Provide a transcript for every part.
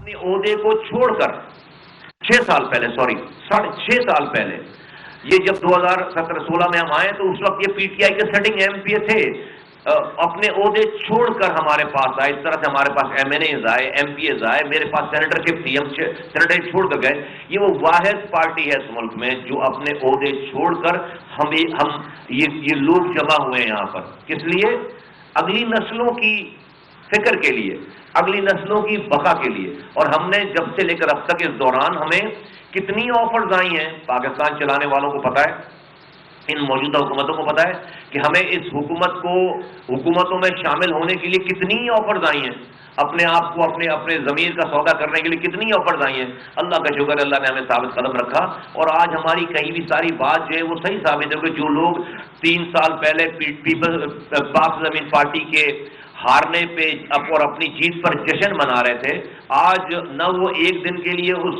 اپنے عہدے کو چھوڑ کر 6 سال پہلے 6.5 سال پہلے، یہ جب 2017-16 میں ہم آئے تو اس وقت یہ پی ٹی آئی کے سٹنگ ایم پی اے تھے، اپنے عہدے چھوڑ کر ہمارے پاس آئے. اس طرح سے ہمارے پاس ایم این ایز آئے، ایم پی ایز آئے، میرے پاس سینیٹرشپ تھی، ہم سینیٹر چھوڑ کر گئے. یہ وہ واحد پارٹی ہے اس ملک میں جو اپنے عہدے چھوڑ کر ہم یہ لوگ جمع ہوئے ہیں یہاں پر. کس لیے؟ اگلی نسلوں کی فکر کے لیے، اگلی نسلوں کی بقا کے لیے. اور ہم نے جب سے لے کر اب تک اس دوران ہمیں کتنی آفرز آئی ہیں، پاکستان چلانے والوں کو پتہ ہے، ان موجودہ حکومتوں کو پتہ ہے کہ ہمیں اس حکومتوں میں شامل ہونے کے لیے کتنی آفرز آئی ہیں، اپنے آپ کو اپنے ضمیر کا سودا کرنے کے لیے کتنی آفرز آئی ہیں. اللہ کا شکر، اللہ نے ہمیں ثابت قدم رکھا اور آج ہماری کہیں بھی ساری بات جو ہے وہ صحیح ثابت ہے کہ جو لوگ 3 سال پہلے پاک زمین پارٹی کے ہارنے پہ اور اپنی جیت پر جشن منا رہے تھے، آج نہ وہ ایک دن کے لیے اس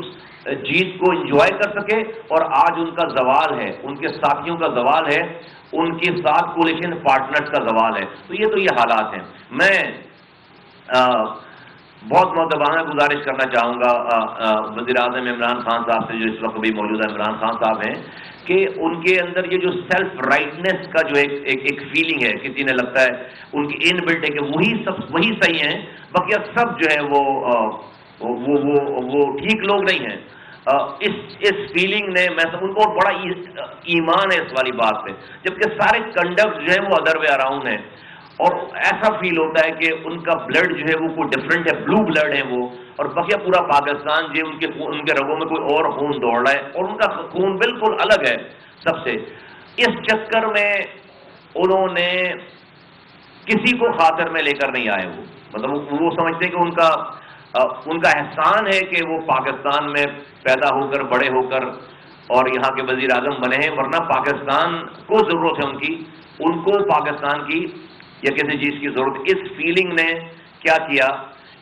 جیت کو انجوائے کر سکے، اور آج ان کا زوال ہے، ان کے ساتھیوں کا زوال ہے، ان کے ساتھ کولیشن پارٹنرز کا زوال ہے. تو یہ حالات ہیں. میں بہت معتبانہ گزارش کرنا چاہوں گا وزیر اعظم عمران خان صاحب سے، جو اس وقت بھی موجودہ عمران خان صاحب ہیں، کہ ان کے اندر یہ جو سیلف رائٹنس کا جو ایک فیلنگ ہے، کسی نے لگتا ہے ان کی ان بلٹ ہے کہ وہی صحیح ہیں، بقیہ سب جو ہے وہ ٹھیک لوگ نہیں ہیں. اس فیلنگ نے ان کو بڑا ایمان ہے اس والی بات پہ، جبکہ سارے کنڈکٹ جو ہے وہ ادر وے اراؤنڈ ہیں، اور ایسا فیل ہوتا ہے کہ ان کا بلڈ جو ہے وہ کوئی ڈفرینٹ ہے، بلو بلڈ ہے وہ، اور بقیہ پورا پاکستان جو ان کے رگوں میں کوئی اور خون دوڑ رہا ہے، اور ان کا خون بالکل الگ ہے سب سے. اس چکر میں انہوں نے کسی کو خاطر میں لے کر نہیں آئے. مطلب وہ سمجھتے کہ ان کا احسان ہے کہ وہ پاکستان میں پیدا ہو کر، بڑے ہو کر اور یہاں کے وزیر اعظم بنے ہیں، ورنہ پاکستان کو ضرورت ہے ان کو پاکستان کی یا کسی چیز کی ضرورت. اس فیلنگ نے کیا کیا؟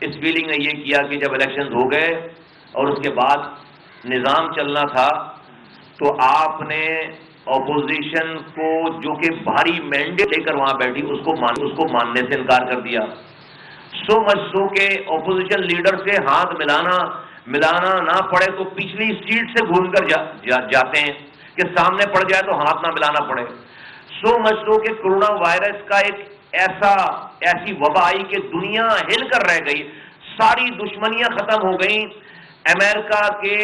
اس فیلنگ نے یہ کیا کہ جب الیکشنز ہو گئے اور اس کے بعد نظام چلنا تھا، تو آپ نے اپوزیشن کو جو کہ بھاری مینڈیٹ لے کر وہاں بیٹھی اس کو ماننے سے انکار کر دیا. سو مچ سو کہ اپوزیشن لیڈر سے ہاتھ ملانا نہ پڑے تو پچھلی سیٹ سے گھوم کر جاتے ہیں کہ سامنے پڑ جائے تو ہاتھ نہ ملانا پڑے. سو مچ سو کہ کورونا وائرس کا ایک ایسی وبا آئی کہ دنیا ہل کر رہ گئی، ساری دشمنیاں ختم ہو گئیں. امریکہ کے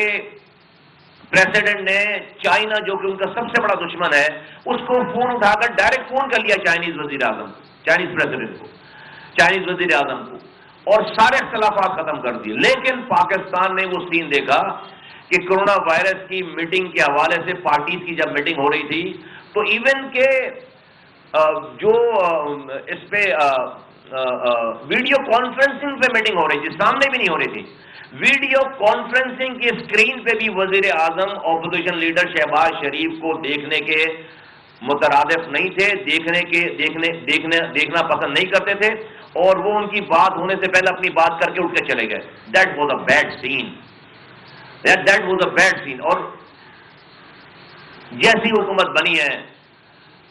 پریزیڈنٹ نے چائنا جو کہ ان کا سب سے بڑا دشمن ہے، اس کو فون اٹھا کر ڈائریکٹ فون کر لیا چائنیز پریزیڈنٹ کو، چائنیز وزیر اعظم کو، اور سارے اختلافات ختم کر دیے. لیکن پاکستان نے وہ سین دیکھا کہ کورونا وائرس کی میٹنگ کے حوالے سے پارٹیز کی جب میٹنگ ہو رہی تھی تو ایون کہ جو اس پہ ویڈیو کانفرنسنگ پہ میٹنگ ہو رہی تھی، سامنے بھی نہیں ہو رہی تھی، ویڈیو کانفرنسنگ کی اسکرین پہ بھی وزیر اعظم اپوزیشن لیڈر شہباز شریف کو دیکھنے کے مترادف نہیں تھے، دیکھنا پسند نہیں کرتے تھے، اور وہ ان کی بات ہونے سے پہلے اپنی بات کر کے اٹھ کے چلے گئے. That was a bad scene. اور جیسی حکومت بنی ہے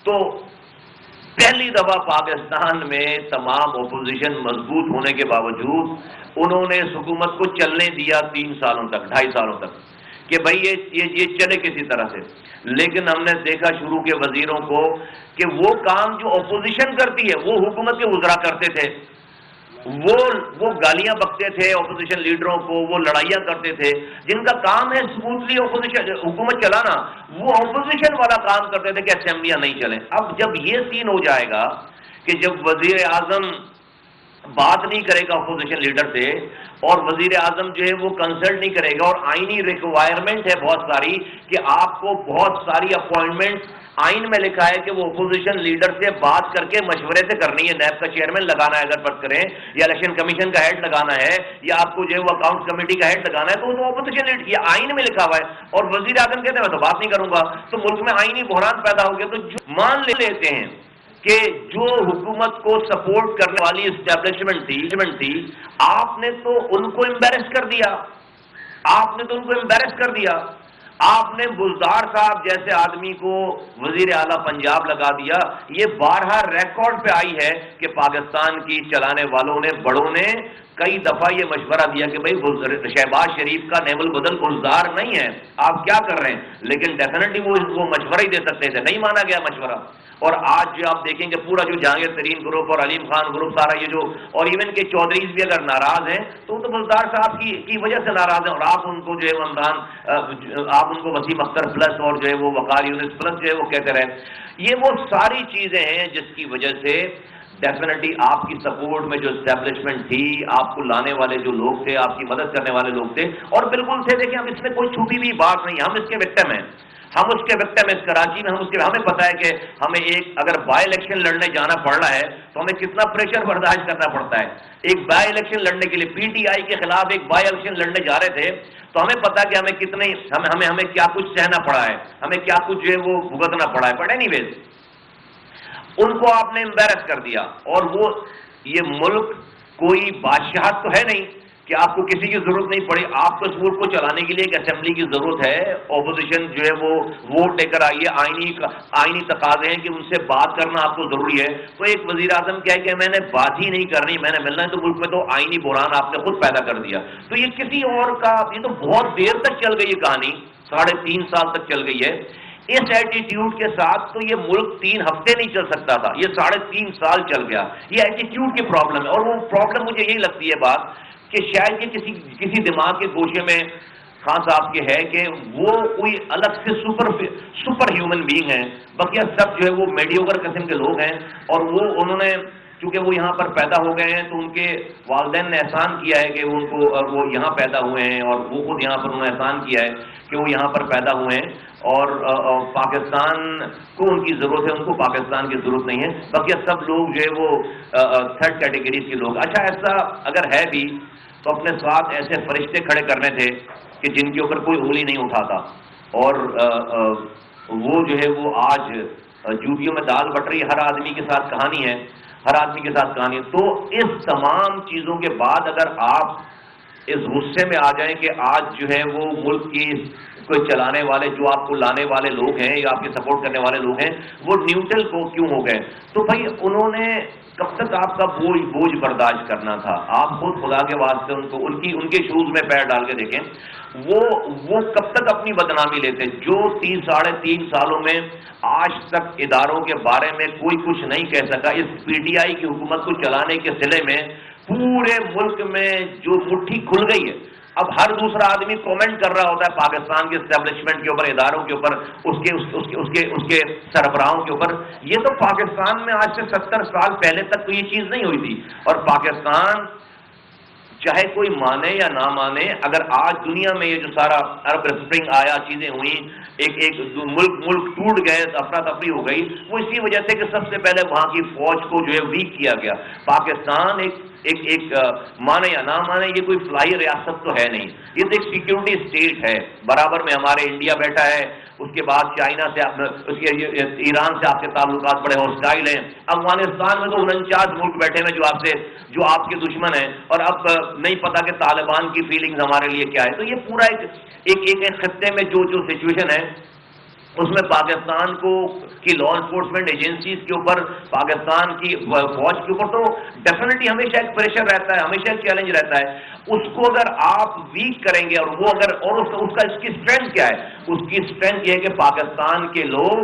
تو پہلی دفعہ پاکستان میں تمام اپوزیشن مضبوط ہونے کے باوجود انہوں نے اس حکومت کو چلنے دیا 3 سالوں تک، 2.5 سالوں تک، کہ بھائی یہ چلے کسی طرح سے. لیکن ہم نے دیکھا شروع کے وزیروں کو کہ وہ کام جو اپوزیشن کرتی ہے وہ حکومت کے وزراء کرتے تھے. وہ گالیاں بکتے تھے اپوزیشن لیڈروں کو، وہ لڑائیاں کرتے تھے. جن کا کام ہے اسموتھلی حکومت چلانا، وہ اپوزیشن والا کام کرتے تھے کہ اسمبلیاں نہیں چلیں. اب جب یہ سین ہو جائے گا کہ جب وزیر اعظم بات نہیں کرے گا اپوزیشن لیڈر سے، اور وزیر اعظم جو ہے وہ کنسلٹ نہیں کرے گا، اور آئینی ریکوائرمنٹ ہے بہت ساری کہ آپ کو بہت ساری اپوائنٹمنٹ آئین میں لکھا ہے کہ وہ اپوزیشن لیڈر سے بات کر کے مشورے سے کرنی ہے. نیب کا چیئرمین لگانا ہے اگر فرض کریں، یا الیکشن کمیشن کا ہیڈ لگانا ہے، یا آپ کو جو ہے وہ اکاؤنٹس کمیٹی کا ہیڈ لگانا ہے، تو وہ اپوزیشن لیڈر کی آئین میں لکھا ہوا ہے. اور وزیر اعظم کہتے ہیں میں تو بات نہیں کروں گا. تو ملک میں آئینی بحران پیدا ہو گیا. تو مان لیتے ہیں کہ جو حکومت کو سپورٹ کرنے والی اسٹیبلشمنٹ تھی، آپ نے تو ان کو امبیرس کر دیا، آپ نے بزدار صاحب جیسے آدمی کو وزیر اعلیٰ پنجاب لگا دیا. یہ بارہا ریکارڈ پہ آئی ہے کہ پاکستان کی چلانے والوں نے بڑوں نے کئی دفعہ یہ مشورہ دیا کہ بھائی شہباز شریف کا نعم البدل بزدار نہیں ہے، آپ کیا کر رہے ہیں، لیکن ڈیفینیٹلی وہ مشورہ ہی دے سکتے تھے، نہیں مانا گیا مشورہ. اور آج جو آپ دیکھیں گے پورا جو جہانگیر ترین گروپ اور علیم خان گروپ سارا یہ جو، اور ایون کے چودھریز بھی اگر ناراض ہیں تو وہ تو بزدار صاحب کی وجہ سے ناراض ہیں. اور آپ ان کو جو ہے عمران، آپ ان کو وسیم اختر پلس اور جو ہے وہ وقار یونس پلس جو ہے وہ کہتے رہے. یہ وہ ساری چیزیں ہیں جس کی وجہ سے ڈیفینیٹلی آپ کی سپورٹ میں جو اسٹیبلشمنٹ تھی، آپ کو لانے والے جو لوگ تھے، آپ کی مدد کرنے والے لوگ تھے، اور بالکل تھے. دیکھیں ہم اس میں کوئی چھپی ہوئی بات نہیں، ہم اس کے وکٹم ہیں، ہم اس کے وکٹم ہیں. کراچی میں ہمیں پتا ہے کہ ہمیں ایک اگر بائی الیکشن لڑنے جانا پڑ رہا ہے تو ہمیں کتنا پریشر برداشت کرنا پڑتا ہے. ایک بائی الیکشن لڑنے کے لیے پی ٹی آئی کے خلاف ایک بائی الیکشن لڑنے جا رہے تھے تو ہمیں پتا کہ ہمیں کتنے ہمیں کیا کچھ سہنا پڑا ہے، ہمیں کیا کچھ جو ہے وہ بھگتنا پڑا ہے. بٹ اینی ویز ان کو آپ نے امبیرس کر دیا. اور وہ یہ ملک کوئی بادشاہت تو ہے نہیں کہ آپ کو کسی کی ضرورت نہیں پڑی. آپ کو اس ملک کو چلانے کے لیے ایک اسمبلی کی ضرورت ہے. اپوزیشن جو ہے وہ ووٹ لے کر آئی ہے، آئینی تقاضے ہیں کہ ان سے بات کرنا آپ کو ضروری ہے. تو ایک وزیر اعظم کیا ہے کہ میں نے بات ہی نہیں کرنی، میں نے ملنا ہے، تو ملک میں تو آئینی بحران آپ نے خود پیدا کر دیا. تو یہ کسی اور کا، یہ تو بہت دیر تک چل گئی ہے کہانی، 3.5 سال تک چل گئی ہے. اس ایٹیٹیوڈ کے ساتھ تو یہ ملک 3 ہفتے نہیں چل سکتا تھا، یہ 3.5 سال چل گیا. یہ ایٹیٹیوڈ کی پرابلم ہے. اور وہ پرابلم مجھے یہی لگتی ہے بات کہ شاید یہ کسی دماغ کے گوشے میں خان صاحب کے ہے کہ وہ کوئی الگ سے سپر ہیومن بینگ ہیں، بقیہ سب جو ہے وہ میڈیوکر قسم کے لوگ ہیں. اور انہوں نے چونکہ وہ یہاں پر پیدا ہو گئے ہیں تو ان کے والدین نے احسان کیا ہے کہ وہ یہاں پیدا ہوئے ہیں، اور وہ خود یہاں پر انہوں نے احسان کیا ہے کہ وہ یہاں پر پیدا ہوئے ہیں. اور پاکستان کو ان کی ضرورت ہے، ان کو پاکستان کی ضرورت نہیں ہے. بقیہ سب لوگ جو ہے وہ 3rd کیٹیگری کے لوگ. اچھا ایسا اگر ہے بھی تو اپنے ساتھ ایسے فرشتے کھڑے کرنے تھے کہ جن کے اوپر کوئی انگلی نہیں اٹھاتا. اور وہ جو ہے وہ آج جوتیوں میں دال بٹ رہی. ہر آدمی کے ساتھ کہانی ہے، ہر آدمی کے ساتھ کہانی ہے. تو اس تمام چیزوں کے بعد اگر آپ اس غصے میں آ جائیں کہ آج جو ہے وہ ملک کی کوئی چلانے والے، جو آپ کو لانے والے لوگ ہیں یا آپ کے سپورٹ کرنے والے لوگ ہیں، وہ نیوٹرل کو کیوں ہو گئے، تو بھائی انہوں نے کب تک آپ کا بوجھ برداشت کرنا تھا. آپ خود خدا کے واسطے ان کے شوز میں پیر ڈال کے دیکھیں، وہ کب تک اپنی بدنامی لیتے جو 3.5 سالوں میں آج تک اداروں کے بارے میں کوئی کچھ نہیں کہہ سکا. اس پی ٹی آئی کی حکومت کو چلانے کے سلے میں پورے ملک میں جو مٹھی کھل گئی ہے. اب ہر دوسرا آدمی کومنٹ کر رہا ہوتا ہے پاکستان کے اسٹیبلشمنٹ کے اوپر، اداروں کے اوپر، اس کے سربراہوں کے اوپر. یہ تو پاکستان میں آج سے 70 سال پہلے تک تو یہ چیز نہیں ہوئی تھی. اور پاکستان چاہے کوئی مانے یا نہ مانے، اگر آج دنیا میں یہ جو سارا عرب اسپرنگ آیا، چیزیں ہوئیں، ایک ملک ٹوٹ گئے، افراتفری ہو گئی، وہ اسی وجہ سے کہ سب سے پہلے وہاں کی فوج کو جو ہے ویک کیا گیا. پاکستان ایک مانے یا نہ مانے یہ کوئی فلاحی ریاست تو ہے نہیں، یہ تو ایک سیکیورٹی اسٹیٹ ہے. برابر میں ہمارے انڈیا بیٹھا ہے، اس کے بعد چائنا سے ایران سے آپ کے تعلقات بڑے ہاسٹائل ہیں. افغانستان میں تو 49 ملک بیٹھے ہیں جو آپ کے دشمن ہیں. اور اب نہیں پتا کہ طالبان کی فیلنگز ہمارے لیے کیا ہے. تو یہ پورا ایک خطے میں جو سچویشن ہے اس میں پاکستان کی لا انفورسمنٹ ایجنسیز کے اوپر، پاکستان کی فوج کے اوپر تو ڈیفینیٹلی ہمیشہ ایک پریشر رہتا ہے، ہمیشہ ایک چیلنج رہتا ہے. اس کو اگر آپ ویک کریں گے اور اس کی اسٹرینتھ کیا ہے؟ اس کی اسٹرینتھ یہ ہے کہ پاکستان کے لوگ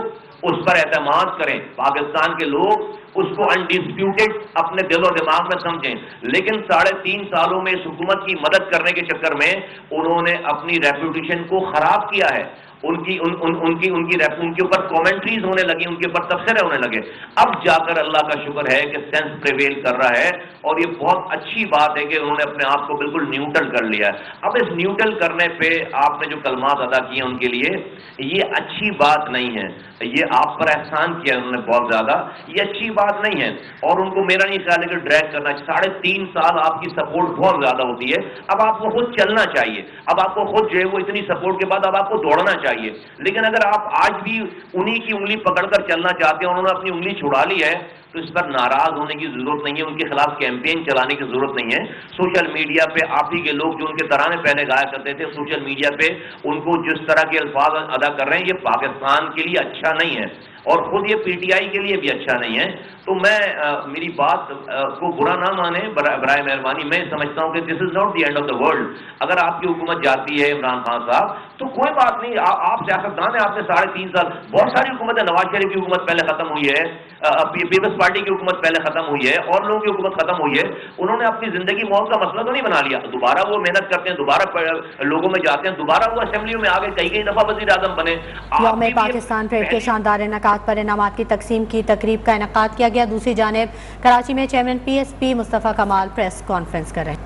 اس پر اعتماد کریں، پاکستان کے لوگ اس کو انڈسپیوٹڈ اپنے دل و دماغ میں سمجھیں. لیکن 3.5 سالوں میں اس حکومت کی مدد کرنے کے چکر میں انہوں نے اپنی ریپوٹیشن کو خراب کیا ہے. ان کے اوپر کامنٹریز ہونے لگی، ان کے اوپر تبصرے ہونے لگے. اب جا کر اللہ کا شکر ہے کہ سینس پریویل کر رہا ہے، اور یہ بہت اچھی بات ہے کہ انہوں نے اپنے آپ کو بالکل نیوٹرل کر لیا ہے. اب اس نیوٹرل کرنے پہ آپ نے جو کلمات ادا کیے ان کے لیے، یہ اچھی بات نہیں ہے. یہ آپ پر احسان کیا انہوں نے بہت زیادہ، یہ اچھی بات نہیں ہے. اور ان کو میرا نہیں خیال ہے کہ ڈریگ کرنا. 3.5 سال آپ کی سپورٹ بہت زیادہ ہوتی ہے. اب آپ کو خود چلنا چاہیے، اب آپ کو خود جو ہے وہ اتنی سپورٹ کے بعد اب آپ کو دوڑنا چاہیے. لیکن اگر آپ آج بھی انہی کی انگلی پکڑ کر چلنا چاہتے ہیں اور انہوں نے اپنی انگلی چھڑا لی ہے تو اس پر ناراض ہونے کی ضرورت نہیں ہے، ان کے خلاف کیمپین چلانے کی ضرورت نہیں ہے۔ سوشل میڈیا پہ آپ ہی کے لوگ جو ان کے ترانے پہلے گایا کرتے تھے، سوشل میڈیا پہ ان کو جس طرح کے الفاظ ادا کر رہے ہیں، یہ پاکستان کے لیے اچھا نہیں ہے اور خود یہ پی ٹی آئی کے لیے بھی اچھا نہیں ہے۔ تو میں میری بات کو برا نہ مانیں برائے مہربانی، میں سمجھتا ہوں کہ this is not the end of the world. اگر آپ کی حکومت جاتی ہے عمران خان صاحب تو کوئی بات نہیں، آپ سیاستدان ہیں، آپ نے 3.5 سال، بہت ساری حکومتیں، نواز شریف کی حکومت پہلے ختم ہوئی ہے، پیپلز پارٹی کی حکومت پہلے ختم ہوئی ہے، اور لوگوں کی حکومت ختم ہوئی ہے، انہوں نے اپنی زندگی موت کا مسئلہ تو نہیں بنا لیا، دوبارہ وہ محنت کرتے ہیں، دوبارہ لوگوں میں جاتے ہیں، دوبارہ وہ اسمبلیوں میں آگے کئی دفعہ وزیر اعظم بنے۔ یوم پاکستان پریڈ کے شاندار انعقاد پر انعامات کی تقسیم کی تقریب کا انعقاد کیا گیا۔ دوسری جانب کراچی میں چیئرمین پی ایس پی مصطفیٰ کمال پریس کانفرنس کر رہے ہیں۔